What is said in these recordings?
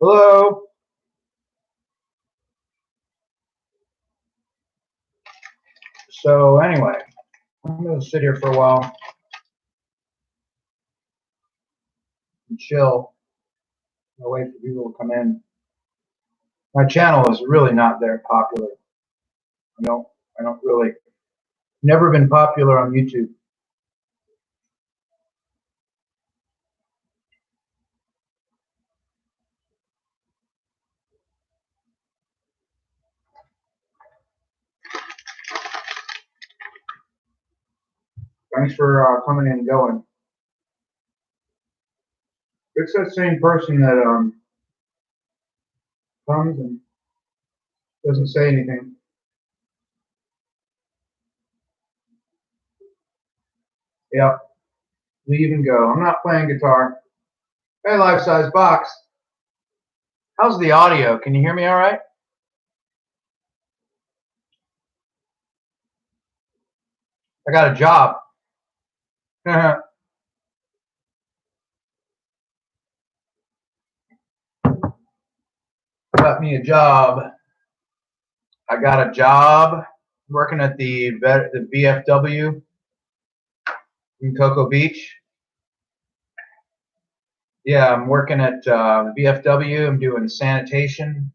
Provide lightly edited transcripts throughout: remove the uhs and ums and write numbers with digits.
Hello. So anyway, I'm going to sit here for a while and chill. I'll wait for people to come in. My channel is really not very popular. I don't really, never been popular on YouTube. Thanks for coming in and going. It's that same person that comes and doesn't say anything. Yep. Leave and go. I'm not playing guitar. Hey, life-size box. How's the audio? Can you hear me all right? I got a job. Got me a job. I got a job working at the VFW in Cocoa Beach. Yeah, I'm working at the VFW. I'm doing sanitation.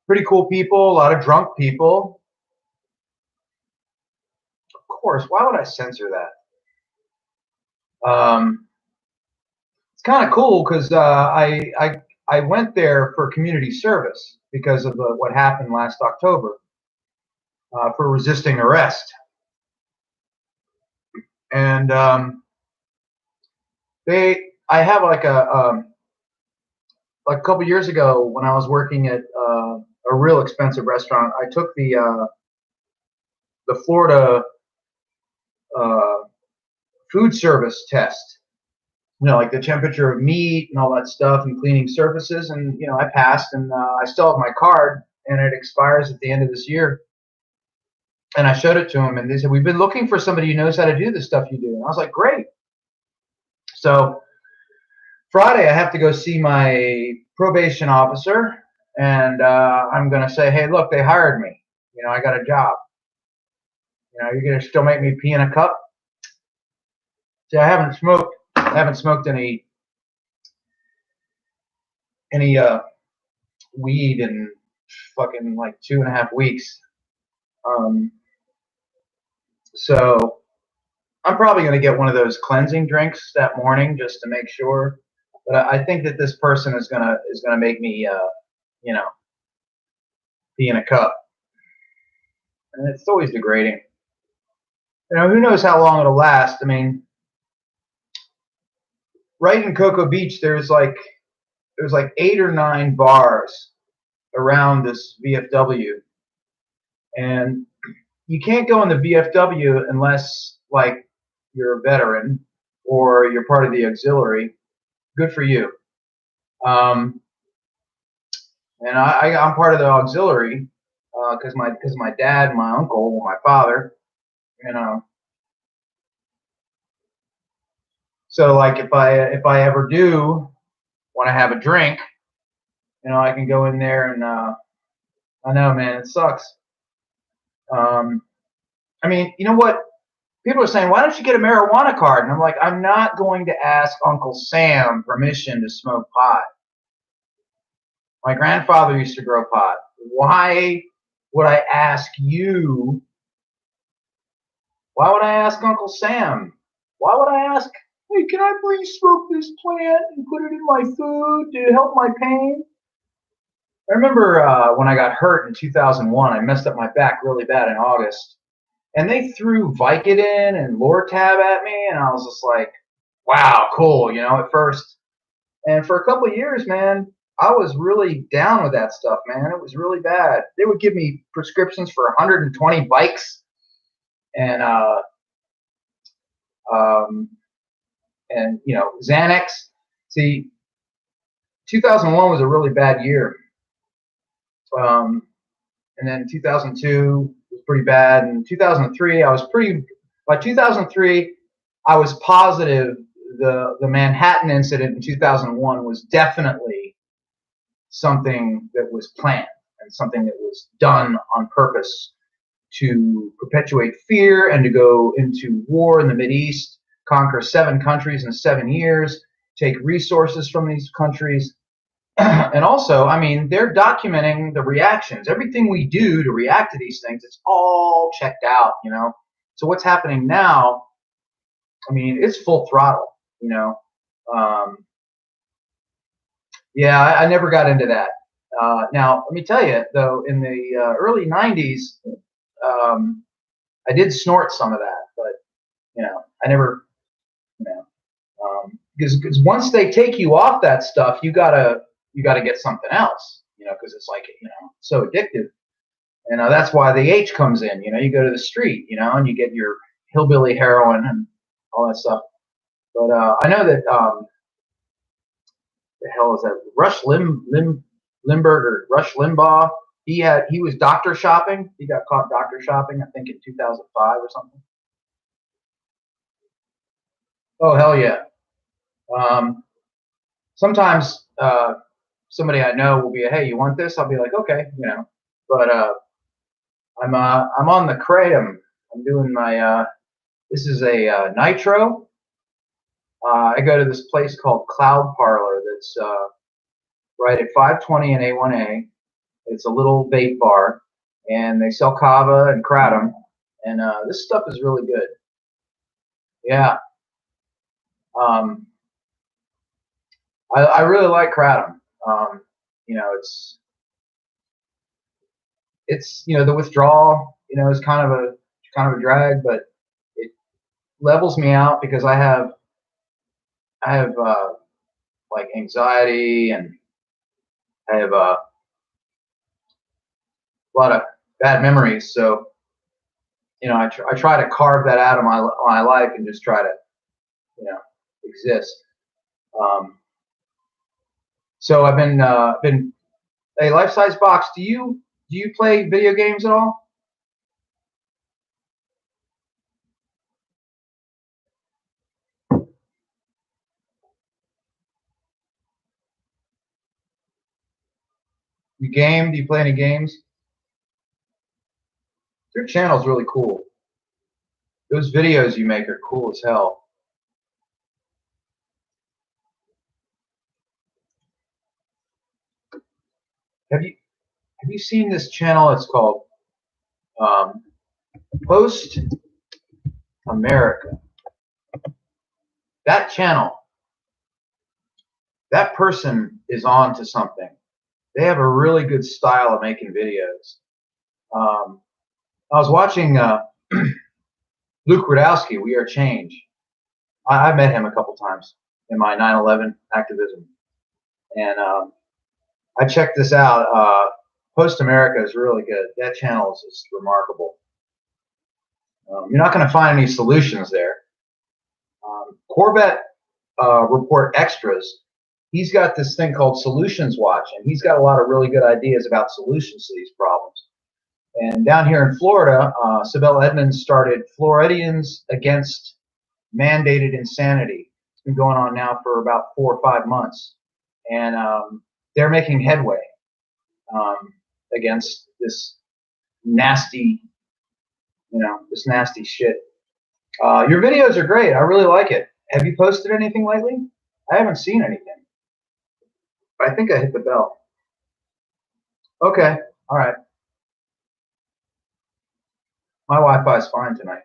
Pretty cool people, a lot of drunk people. Of course, why would I censor that? It's kind of cool because I went there for community service because of what happened last October for resisting arrest. And I have like a couple years ago when I was working at a real expensive restaurant, I took the Florida food service test. You know, like the temperature of meat and all that stuff and cleaning surfaces. And, you know, I passed and I still have my card and it expires at the end of this year. And I showed it to them and they said, we've been looking for somebody who knows how to do the stuff you do. And I was like, great. So Friday I have to go see my probation officer and I'm going to say, hey, look, they hired me. You know, I got a job. You know, you're going to still make me pee in a cup? See, I haven't smoked any weed in fucking like 2.5 weeks. So I'm probably going to get one of those cleansing drinks that morning just to make sure. But I think that this person is gonna make me, you know, pee in a cup, and it's always degrading. You know, who knows how long it'll last? I mean, right in Cocoa Beach, there's like 8 or 9 bars around this VFW, and you can't go in the VFW unless like you're a veteran or you're part of the auxiliary. Good for you. And I'm part of the auxiliary because my dad, my uncle, my father, you know. So like if I ever do want to have a drink, you know, I can go in there and I know, man, it sucks. I mean, you know what? People are saying, why don't you get a marijuana card? And I'm like, I'm not going to ask Uncle Sam permission to smoke pot. My grandfather used to grow pot. Why would I ask you? Why would I ask Uncle Sam? Why would I ask, hey, can I please smoke this plant and put it in my food to help my pain? I remember when I got hurt in 2001, I messed up my back really bad in August. And they threw Vicodin and Lortab at me, and I was just like, wow, cool, you know, at first. And for a couple of years, man, I was really down with that stuff, man. It was really bad. They would give me prescriptions for 120 bikes and you know, Xanax. See, 2001 was a really bad year. And then 2002 was pretty bad. And 2003, by 2003, I was positive the Manhattan incident in 2001 was definitely something that was planned and something that was done on purpose to perpetuate fear and to go into war in the Mideast, conquer 7 countries in 7 years, take resources from these countries. And also, I mean, they're documenting the reactions. Everything we do to react to these things, it's all checked out, you know. So what's happening now, I mean, it's full throttle, you know. Yeah, I never got into that. Now, let me tell you, though, in the early 90s, I did snort some of that, but, you know, I never, you know, because once they take you off that stuff, you gotta get something else, you know, because it's like, you know, so addictive. And that's why the H comes in. You know, you go to the street, you know, and you get your hillbilly heroin and all that stuff. But I know that the hell is that? Limburg or Rush Limbaugh. He was doctor shopping. He got caught doctor shopping, I think, in 2005 or something. Oh hell yeah. Sometimes somebody I know will be, hey, you want this? I'll be like, okay, you know. But I'm on the kratom. I'm doing my this is a nitro. I go to this place called Cloud Parlor that's right at 520 and A1A. It's a little vape bar, and they sell kava and kratom, and this stuff is really good. Yeah, um, I really like kratom. You know, it's you know, the withdrawal, you know, is kind of a drag, but it levels me out because I have like anxiety, and I have a lot of bad memories. So you know, I try to carve that out of my life and just try to, you know, exist. Um, so I've been a life size box. Do you play video games at all? You game? Do you play any games? Your channel's really cool. Those videos you make are cool as hell. Have you seen this channel? It's called um, Post America. That channel, that person is on to something. They have a really good style of making videos. Um, I was watching Luke Rudowski, We Are Change. I met him a couple times in my 9/11 activism, and I checked this out. Post America is really good. That channel is just remarkable. You're not going to find any solutions there. Corbett Report Extras. He's got this thing called Solutions Watch, and he's got a lot of really good ideas about solutions to these problems. And down here in Florida, Sibel Edmonds started Floridians Against Mandated Insanity. It's been going on now for about 4 or 5 months, and they're making headway um, against this nasty, you know, this nasty shit. Your videos are great. I really like it. Have you posted anything lately? I haven't seen anything. I think I hit the bell. Okay. All right. My Wi-Fi is fine tonight.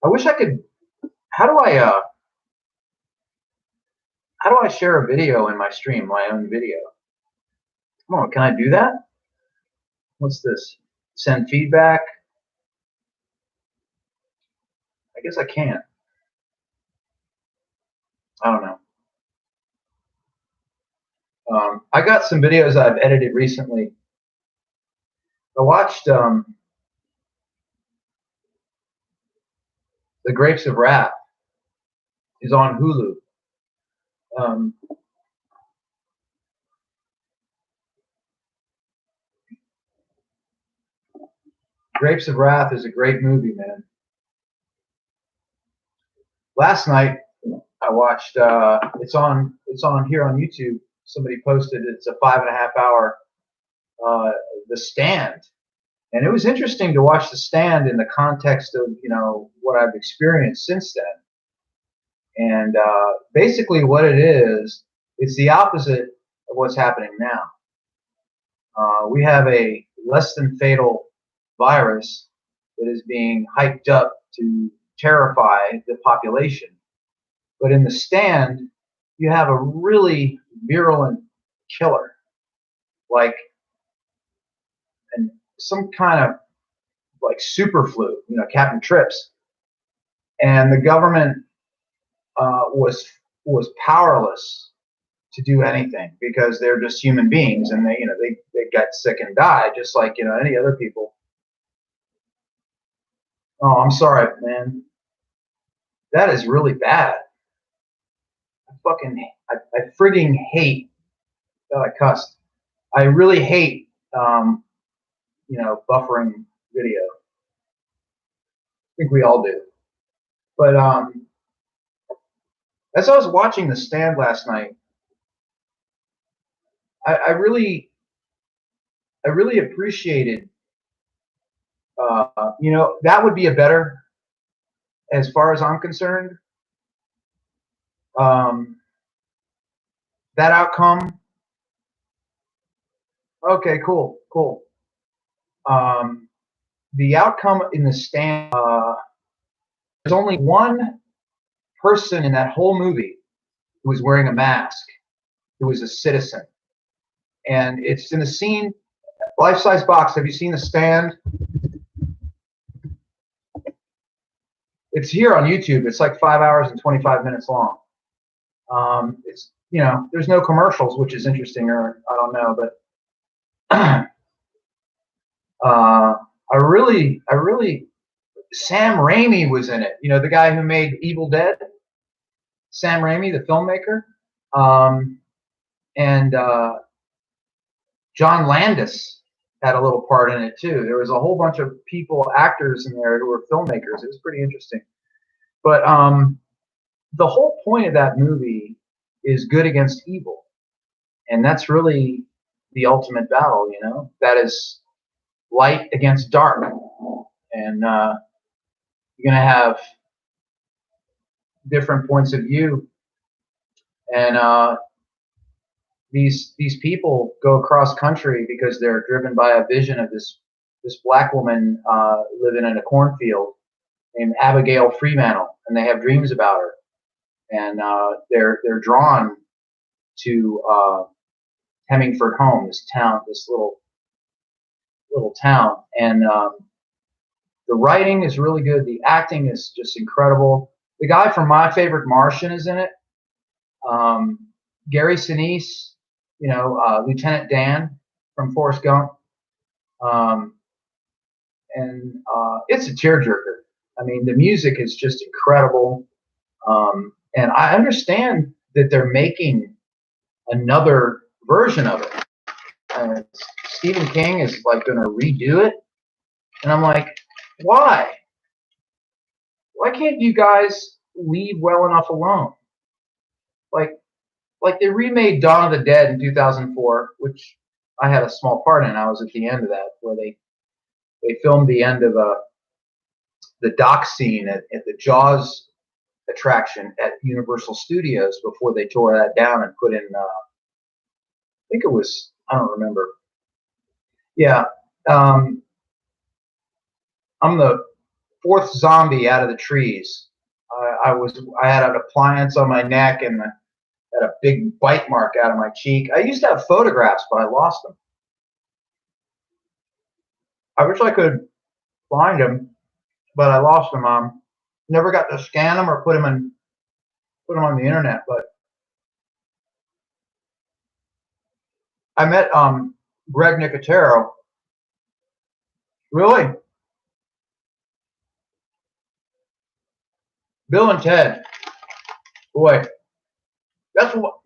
I wish I could. How do I share a video in my stream, my own video? Come on, can I do that? What's this? Send feedback? I guess I can't. I don't know. I got some videos I've edited recently. I watched The Grapes of Wrath. Is on Hulu. Um, Grapes of Wrath is a great movie, man. last night I watched. It's on here on YouTube. Somebody posted. It's a 5.5 hour. The Stand, and it was interesting to watch The Stand in the context of what I've experienced since then. And basically, what it is, it's the opposite of what's happening now. We have a less than fatal virus that is being hyped up to terrify the population. But in The Stand, you have a really virulent killer, like some kind of like super flu, Captain Trips, and the government was powerless to do anything because they're just human beings, and they got sick and died just like any other people. Oh, I'm sorry, man. That is really bad. I frigging hate. Oh, I cussed. I really hate buffering video. I think we all do. But as I was watching The Stand last night, I really appreciated. That would be a better, as far as I'm concerned. That outcome. Okay, cool. The outcome in The Stand. There's only one person in that whole movie who was wearing a mask, who was a citizen, and it's in the scene. Life-size box. Have you seen The Stand? It's here on YouTube. It's like 5 hours and 25 minutes long. It's there's no commercials, which is interesting, or I don't know, but I really Sam Raimi was in it. The guy who made Evil Dead. Sam Raimi, the filmmaker, and John Landis had a little part in it too. There was a whole bunch of actors in there who were filmmakers. It was pretty interesting. But the whole point of that movie is good against evil, and that's really the ultimate battle. That is light against dark, and you're gonna have different points of view, and these people go across country because they're driven by a vision of this black woman living in a cornfield named Abigail Fremantle, and they have dreams about her, and they're drawn to Hemingford Home, this little town, and the writing is really good. The acting is just incredible. The guy from My Favorite Martian is in it. Gary Sinise, Lieutenant Dan from Forrest Gump. And it's a tearjerker. I mean, the music is just incredible. And I understand that they're making another version of it. Stephen King is like going to redo it. And I'm like, why? Why can't you guys leave well enough alone? Like they remade Dawn of the Dead in 2004, which I had a small part in. I was at the end of that, where they filmed the end of the dock scene at the Jaws attraction at Universal Studios before they tore that down and put in, I think it was, I don't remember. Yeah. I'm the fourth zombie out of the trees. I had an appliance on my neck and had a big bite mark out of my cheek. I used to have photographs, but I lost them. I wish I could find them, but I lost them. Never got to scan them or put them on the internet. But I met Greg Nicotero. Really? Bill and Ted. Boy, that's what.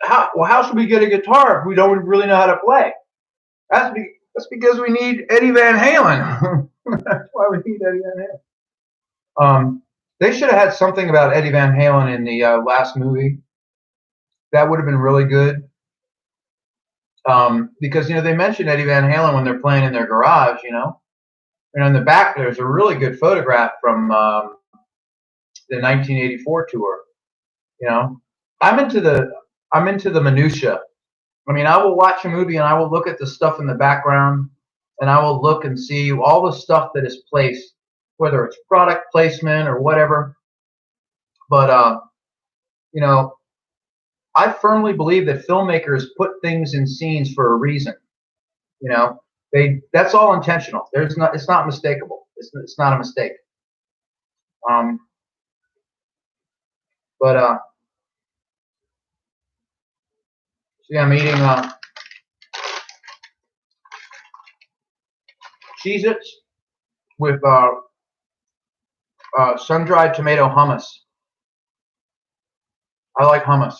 How should we get a guitar if we don't really know how to play? That's because we need Eddie Van Halen. That's why we need Eddie Van Halen. They should have had something about Eddie Van Halen in the last movie. That would have been really good. Because they mentioned Eddie Van Halen when they're playing in their garage, and in the back there's a really good photograph from the 1984 tour. You know, I'm into the minutia. I mean, I will watch a movie and I will look at the stuff in the background, and I will look and see all the stuff that is placed, whether it's product placement or whatever. But you know, I firmly believe that filmmakers put things in scenes for a reason. You know, that's all intentional. It's not mistakable. It's not a mistake. Um, but see, I'm eating Cheez-Its with sun-dried tomato hummus. I like hummus.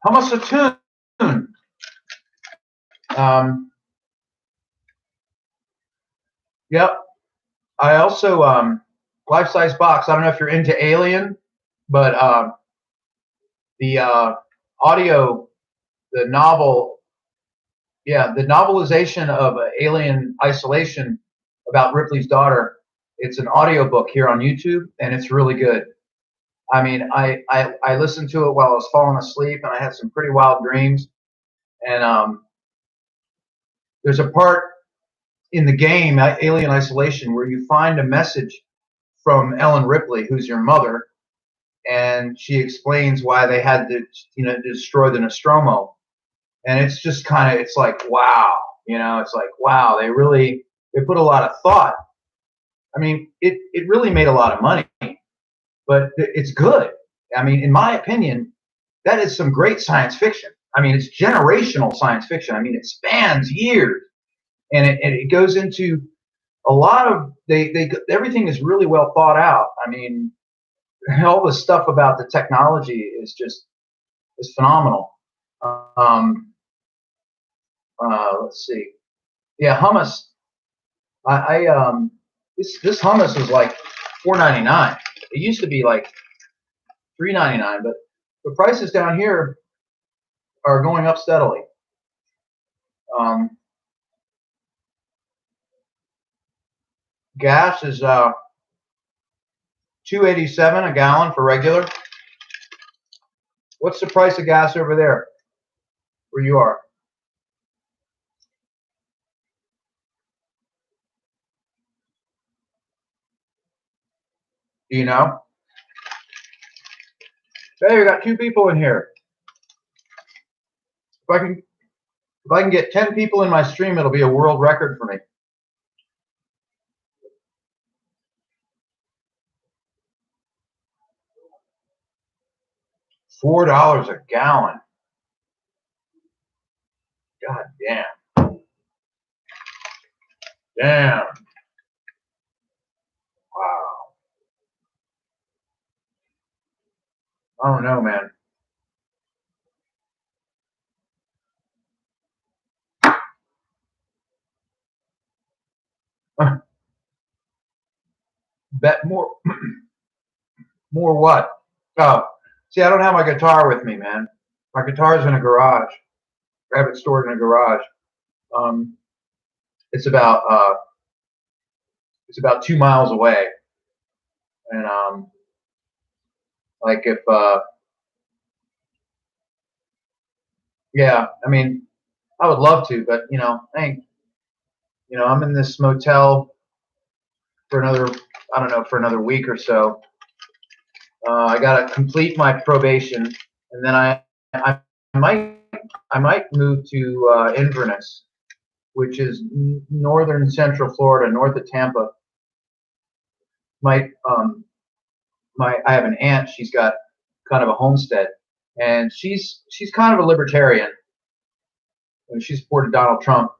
Hummus a tune. Yep. I also life-size box. I don't know if you're into Alien, but the audio, the novel, yeah, the novelization of Alien Isolation about Ripley's daughter. It's an audiobook here on YouTube, and it's really good. I mean, I listened to it while I was falling asleep, and I had some pretty wild dreams. And there's a part in the game, Alien Isolation, where you find a message from Ellen Ripley, who's your mother, and she explains why they had to, destroy the Nostromo. And it's just it's like, wow, it's like, wow, they put a lot of thought. I mean, it really made a lot of money, but it's good. I mean, in my opinion, that is some great science fiction. I mean, it's generational science fiction. I mean, it spans years, and it goes into a lot of everything is really well thought out. I mean, all the stuff about the technology is phenomenal. Let's see. Yeah, hummus. This hummus is like $4.99. It used to be like $3.99, but the prices down here are going up steadily. Gas is $2.87 a gallon for regular. What's the price of gas over there, where you are? Do you know? Hey, we got 2 people in here. If I can get 10 people in my stream, it'll be a world record for me. $4 a gallon. God damn. Damn. Wow. I don't know, man. Bet more. More what? Oh, see, I don't have my guitar with me, man. My guitar's in a garage. I have it stored in a garage. Um, it's about 2 miles away, and like if yeah, I mean, I would love to, but I'm in this motel for another, I don't know, for another week or so. I got to complete my probation, and then I might I might move to Inverness, which is northern central Florida, north of Tampa. My I have an aunt. She's got kind of a homestead, and she's kind of a libertarian. And she supported Donald Trump,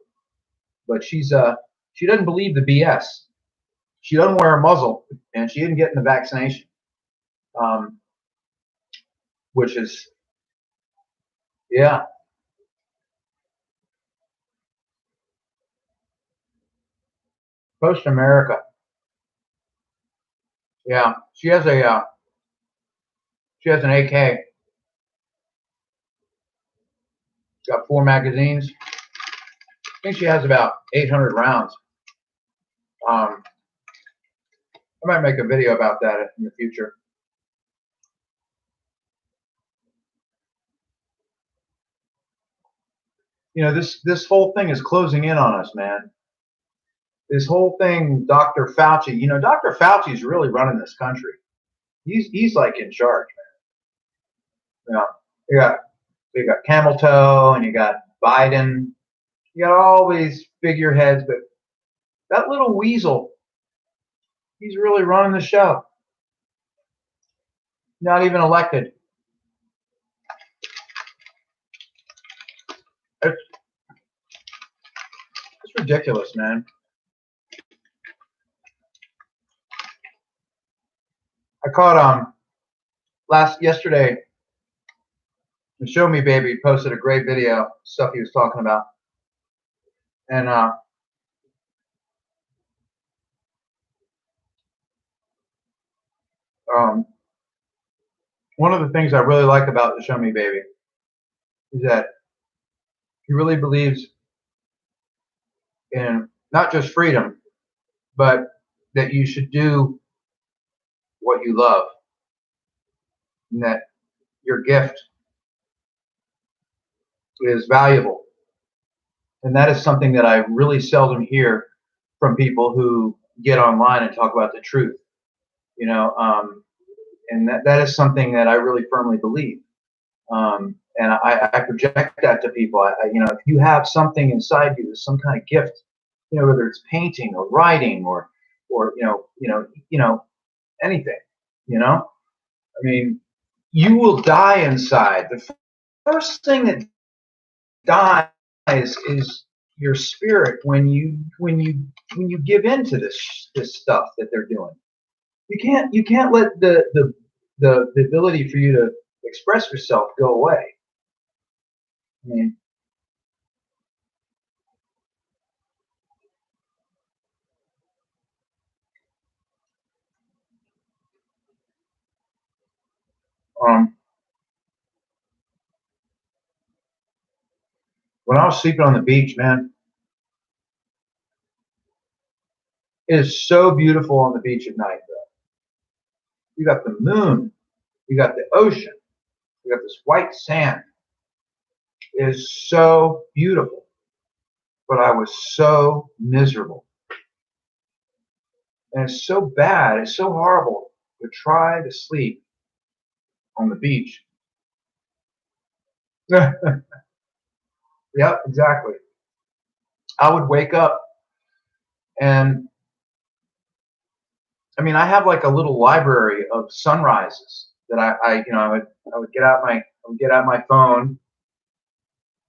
but she doesn't believe the BS. She doesn't wear a muzzle, and she didn't get in the vaccination, um, which is, yeah. Post America. Yeah, she has an AK. She's got 4 magazines. I think she has about 800 rounds. I might make a video about that in the future. You know, this whole thing is closing in on us, man. This whole thing, Dr. Fauci. You know, Dr. Fauci is really running this country. He's like in charge, man. You know, you got Camel Toe and you got Biden. You got all these figureheads, but that little weasel, he's really running the show. Not even elected. It's ridiculous, man. I caught yesterday. The Show Me Baby posted a great video, stuff he was talking about, and one of the things I really like about the Show Me Baby is that he really believes in not just freedom, but that you should do what you love, and that your gift is valuable. And that is something that I really seldom hear from people who get online and talk about the truth, you know, and that is something that I really firmly believe. And I project that to people. You know, if you have something inside you, some kind of gift, you know, whether it's painting or writing or anything, you know, I mean, you will die inside. The first thing that dies is your spirit when you give in to this stuff that they're doing. You can't let the ability for you to express yourself go away. I mean, um, when I was sleeping on the beach, man, it is so beautiful on the beach at night. Though you got the moon, you got the ocean, you got this white sand. It is so beautiful, but I was so miserable, and it's so bad. It's so horrible to try to sleep on the beach. Yep, exactly. I would wake up and I mean I have like a little library of sunrises that I would get out my phone,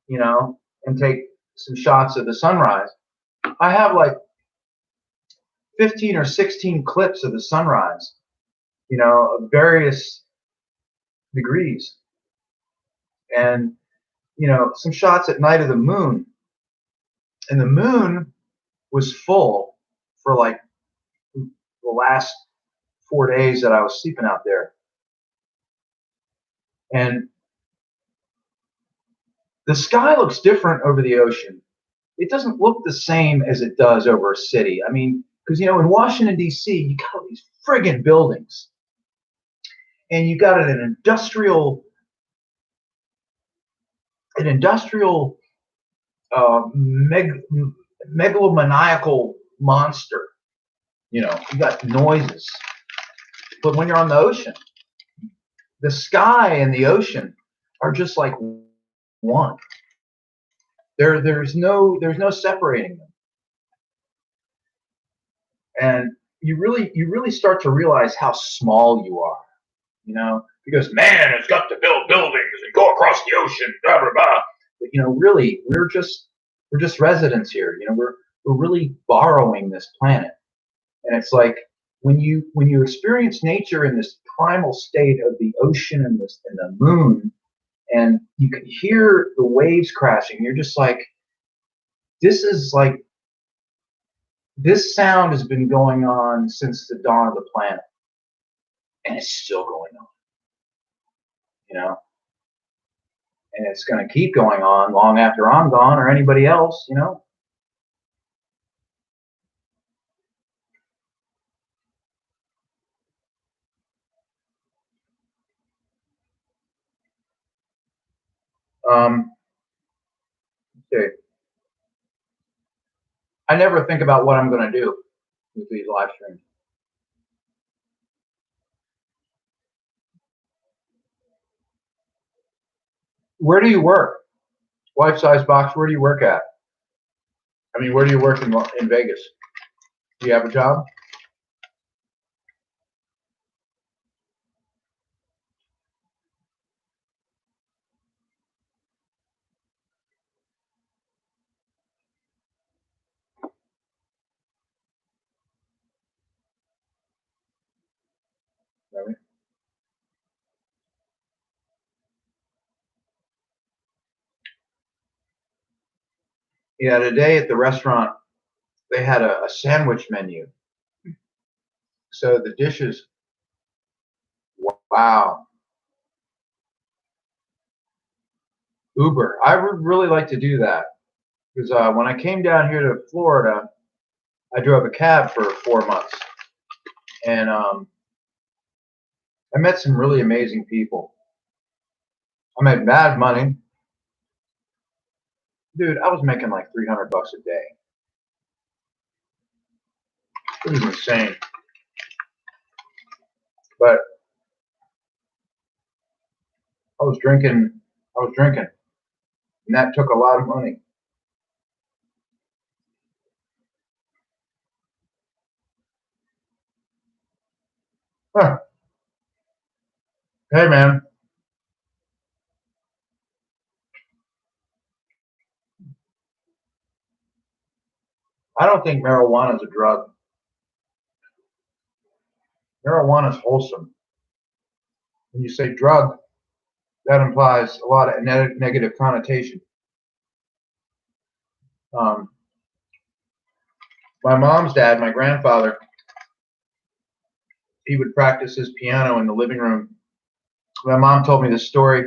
you know, and take some shots of the sunrise. I have like 15 or 16 clips of the sunrise, you know, of various degrees. And, you know, some shots at night of the moon. And the moon was full for like the last 4 days that I was sleeping out there. And the sky looks different over the ocean. It doesn't look the same as it does over a city. I mean, because, you know, in Washington, D.C., you got all these friggin' buildings. And you got an industrial megalomaniacal monster. You know, you got noises. But when you're on the ocean, the sky and the ocean are just like one. There's no separating them. And you really start to realize how small you are. You know, because man has got to build buildings and go across the ocean, blah blah blah. But you know, really, we're just residents here. You know, we're really borrowing this planet. And it's like when you experience nature in this primal state of the ocean and the moon, and you can hear the waves crashing, you're just like, this is like this sound has been going on since the dawn of the planet. and it's still going on, you know, and it's going to keep going on long after I'm gone or anybody else, you know. Okay. I never think about what I'm going to do with these live streams. Where do you work? Life size box, where do you work at? I mean, where do you work in Vegas? Do you have a job? Yeah, today at the restaurant, they had a sandwich menu. So the dishes, wow. Uber. I would really like to do that because when I came down here to Florida, I drove a cab for 4 months, and I met some really amazing people. I made mad money, dude. I was making like $300 a day. It was insane, but I was drinking. And that took a lot of money. Huh. Hey, man. I don't think marijuana is a drug. Marijuana is wholesome. When you say drug, that implies a lot of negative connotation. Um, my mom's dad, my grandfather, he would practice his piano in the living room. My mom told me this story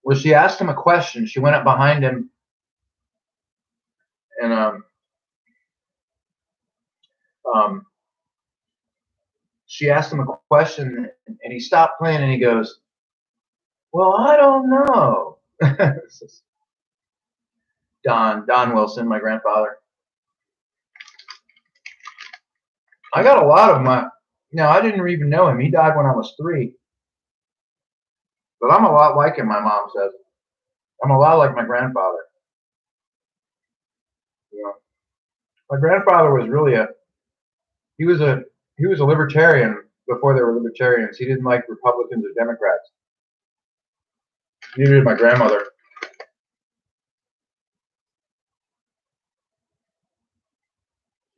where she asked him a question. She went up behind him and um, she asked him a question, and he stopped playing and he goes, "Well, I don't know." Don Wilson, my grandfather. I got a lot of my. No, I didn't even know him. He died when I was 3. But I'm a lot like him. My mom says I'm a lot like my grandfather. You know, my grandfather was really he was a he was a libertarian before there were libertarians. He didn't like Republicans or Democrats. Neither did my grandmother.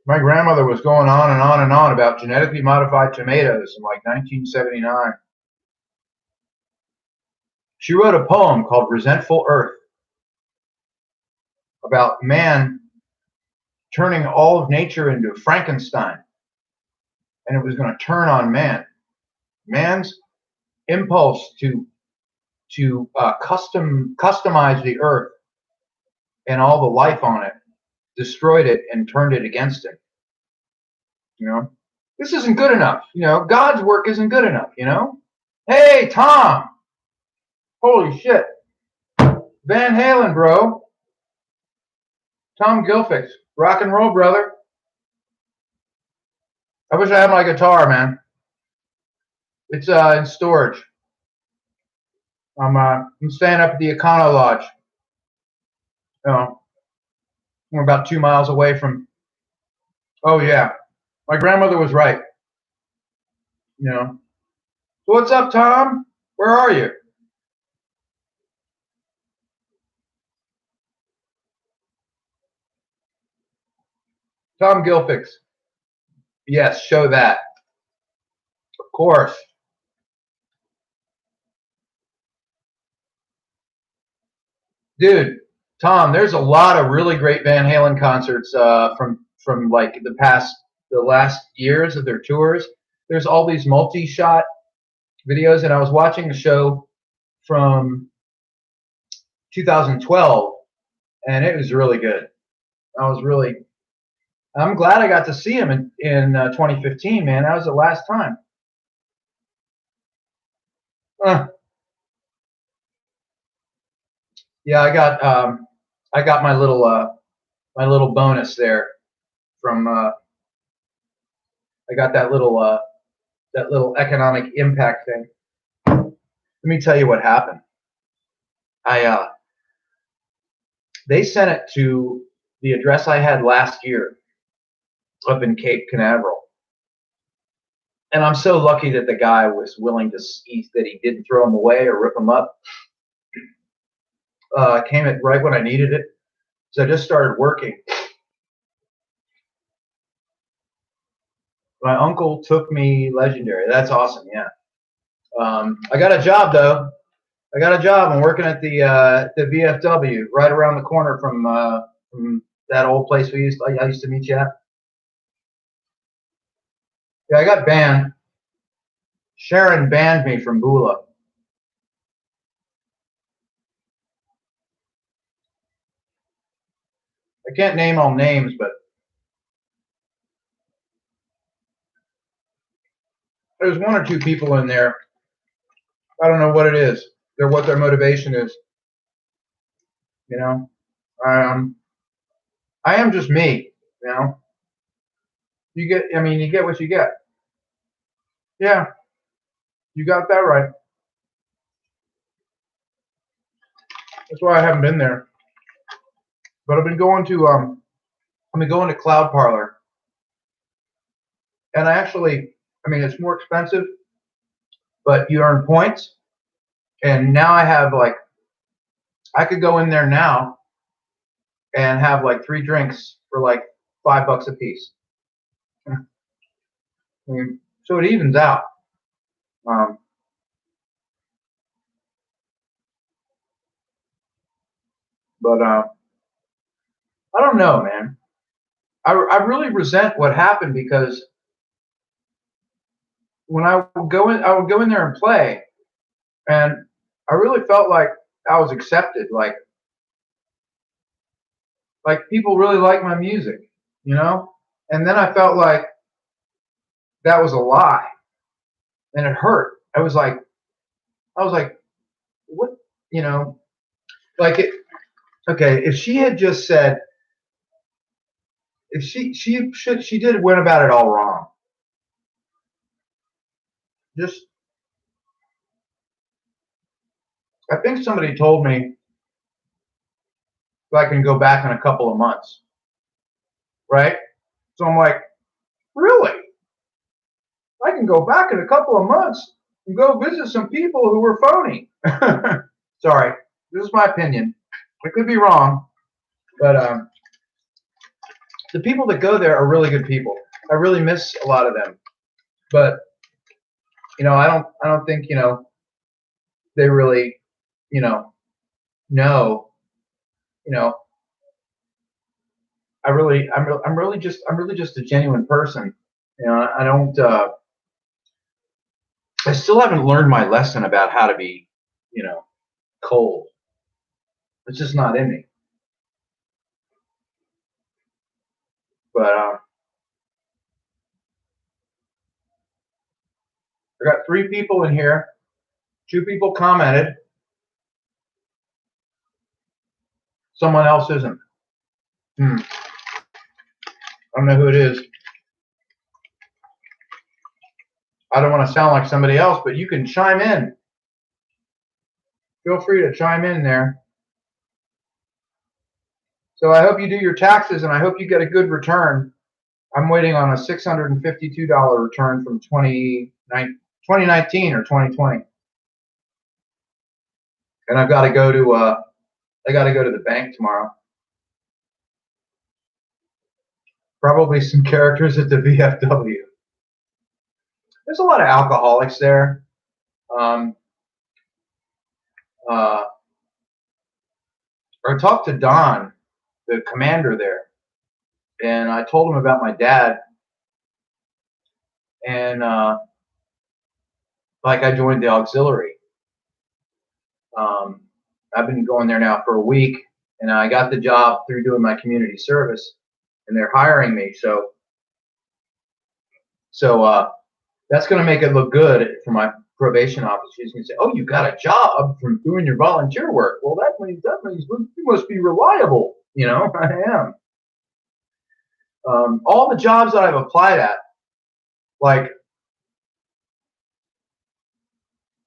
My grandmother was going on and on and on about genetically modified tomatoes in like 1979. She wrote a poem called Resentful Earth about man turning all of nature into Frankenstein, and it was going to turn on man. Man's impulse to customize the earth and all the life on it destroyed it and turned it against him. You know, this isn't good enough. You know, God's work isn't good enough. You know, hey Tom, holy shit, Van Halen, bro, Tom Gilfix, rock and roll, brother. I wish I had my guitar, man. It's in storage. I'm staying up at the Econo Lodge. You know, we're about 2 miles away from. Oh yeah, my grandmother was right. You know. So what's up, Tom? Where are you? Tom Gilfix. Yes, show that. Of course. Dude, Tom, there's a lot of really great Van Halen concerts from like the last years of their tours. there's all these multi-shot videos, and I was watching a show from 2012, and it was really good. I'm glad I got to see him in 2015, man. That was the last time. Yeah, I got my little bonus there from I got that little economic impact thing. Let me tell you what happened. They sent it to the address I had last year up in Cape Canaveral. And I'm so lucky that the guy was willing to see that he didn't throw them away or rip them up. Came at right when I needed it. So I just started working. My uncle took me legendary. That's awesome, yeah. I got a job though. I got a job. I'm working at the VFW right around the corner from that old place I used to meet you at. Yeah, I got banned. Sharon banned me from Bula. I can't name all names, but there's one or two people in there. I don't know what it is. What their motivation is. You know, I am just me. You know, you get what you get. Yeah, you got that right. That's why I haven't been there. But I've been going to Cloud Parlor, and it's more expensive, but you earn points. And now I could go in there now and have like 3 drinks for like $5 a piece. So it evens out. But I don't know, man. I really resent what happened because when I would go in there and play, and I really felt like I was accepted. Like people really like my music, you know. And then I felt like that was a lie, and it hurt. I was like, what, you know, like it. Okay, if she had just said, if she did went about it all wrong. Just, I think somebody told me I can go back in a couple of months, right? So I'm like, really? I can go back in a couple of months and go visit some people who were phony. Sorry, this is my opinion. I could be wrong, but the people that go there are really good people. I really miss a lot of them, but I don't think they really know. I'm really just a genuine person. I don't. I still haven't learned my lesson about how to be, cold. It's just not in me. But I got 3 people in here. 2 people commented. Someone else isn't. I don't know who it is. I don't want to sound like somebody else, but you can chime in. Feel free to chime in there. So I hope you do your taxes, and I hope you get a good return. I'm waiting on a $652 return from 2019 or 2020, and I've got to go to the bank tomorrow. Probably some characters at the VFW. There's a lot of alcoholics there. I talked to Don, the commander there, and I told him about my dad, and like I joined the auxiliary. I've been going there now for a week, and I got the job through doing my community service, and they're hiring me. So that's going to make it look good for my probation officer. He's going to say, "Oh, you got a job from doing your volunteer work. Well, that means you must be reliable." You know, I am. All the jobs that I've applied at, like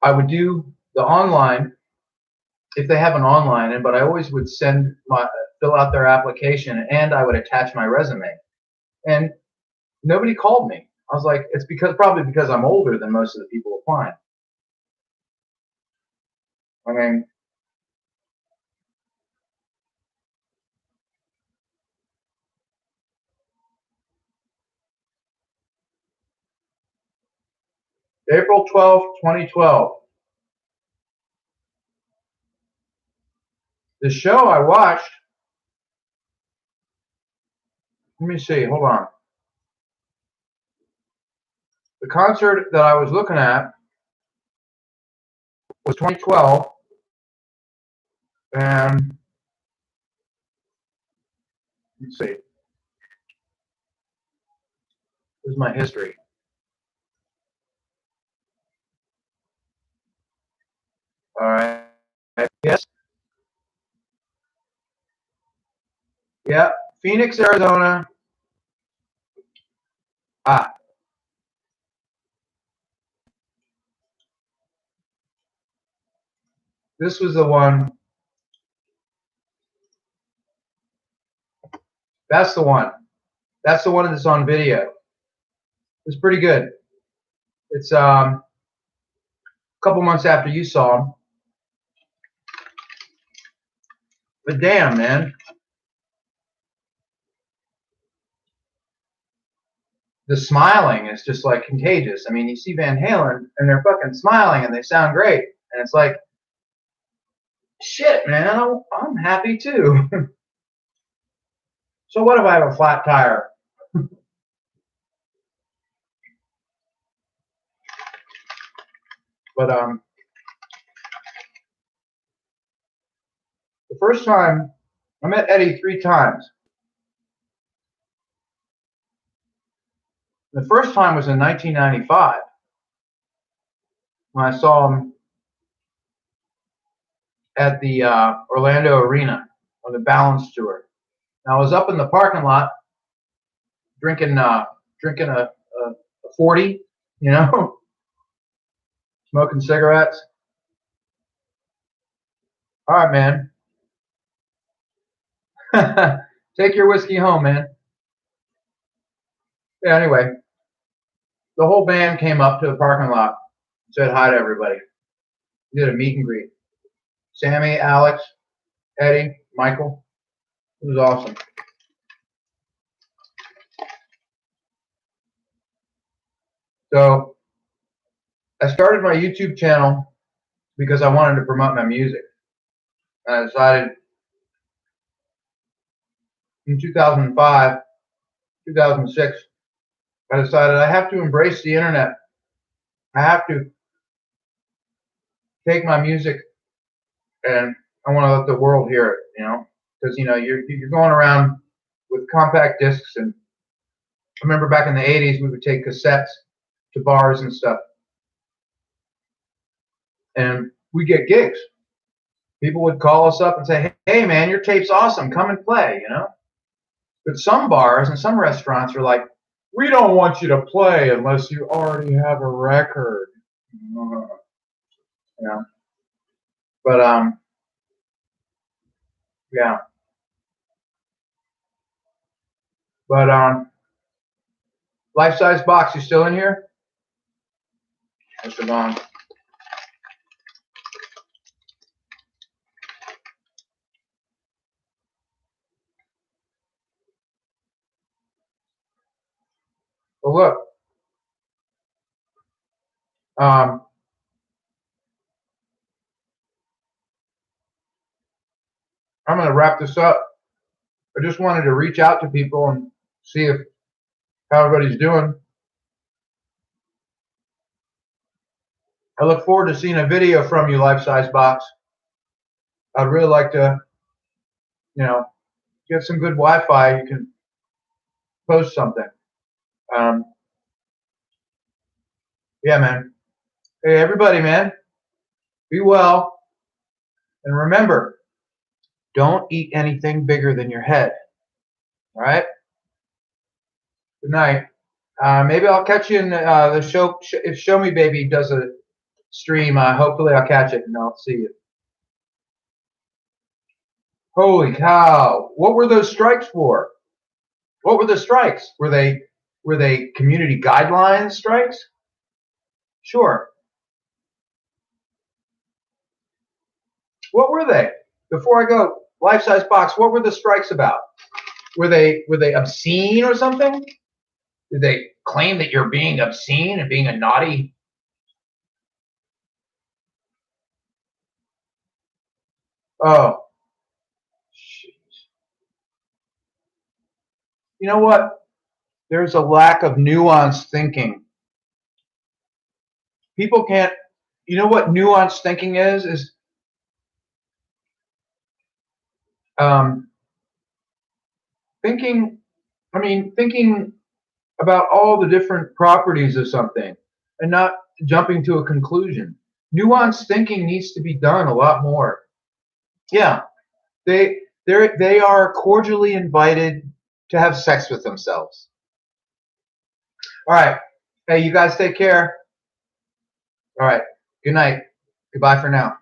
I would do the online if they have an online, but I always would fill out their application, and I would attach my resume. And nobody called me. I was like, it's probably because I'm older than most of the people applying. I mean, April 12th, 2012. The show I watched, let me see, hold on. The concert that I was looking at was 2012, and let's see. This is my history. All right. Yes. Yeah. Phoenix, Arizona. This was the one. That's the one. That's the one that's on video. It's pretty good. It's a couple months after you saw him. But damn, man. The smiling is just like contagious. I mean, you see Van Halen and they're fucking smiling and they sound great. And it's like, shit, man, I'm happy too. So what if I have a flat tire? But the first time, I met Eddie 3 times. The first time was in 1995 when I saw him at the Orlando Arena on the Balance Tour. And I was up in the parking lot drinking a 40, you know, smoking cigarettes. All right, man. Take your whiskey home, man. Yeah, anyway, the whole band came up to the parking lot, said hi to everybody. We did a meet and greet. Sammy, Alex, Eddie, Michael. It was awesome. So I started my YouTube channel because I wanted to promote my music. And I decided in 2005, 2006, I decided I have to embrace the internet. I have to take my music and I want to let the world hear it, you know, because, you know, you're going around with compact discs. And I remember back in the 80s, we would take cassettes to bars and stuff. And we get gigs. People would call us up and say, hey, man, your tape's awesome. Come and play, you know. But some bars and some restaurants are like, we don't want you to play unless you already have a record. You know. But yeah. But life size box, you still in here? Mr. Bond. Well, look. I'm going to wrap this up. I just wanted to reach out to people and see how everybody's doing. I look forward to seeing a video from you, Life Size Box. I'd really like to, get some good Wi-Fi. You can post something. Yeah, man. Hey, everybody, man. Be well. And remember, don't eat anything bigger than your head. All right? Good night. Maybe I'll catch you in the show. If Show Me Baby does a stream, hopefully I'll catch it and I'll see you. Holy cow. What were those strikes for? What were the strikes? Were they community guidelines strikes? Sure. What were they? Before I go, Life Size Box, what were the strikes about? Were they obscene or something? Did they claim that you're being obscene and being a naughty? Oh, jeez. You know what? There's a lack of nuanced thinking. People can't. You know what nuanced thinking is? Thinking. Thinking about all the different properties of something and not jumping to a conclusion. Nuanced thinking needs to be done a lot more. Yeah, they are cordially invited to have sex with themselves. All right. Hey, you guys take care. All right. Good night. Goodbye for now.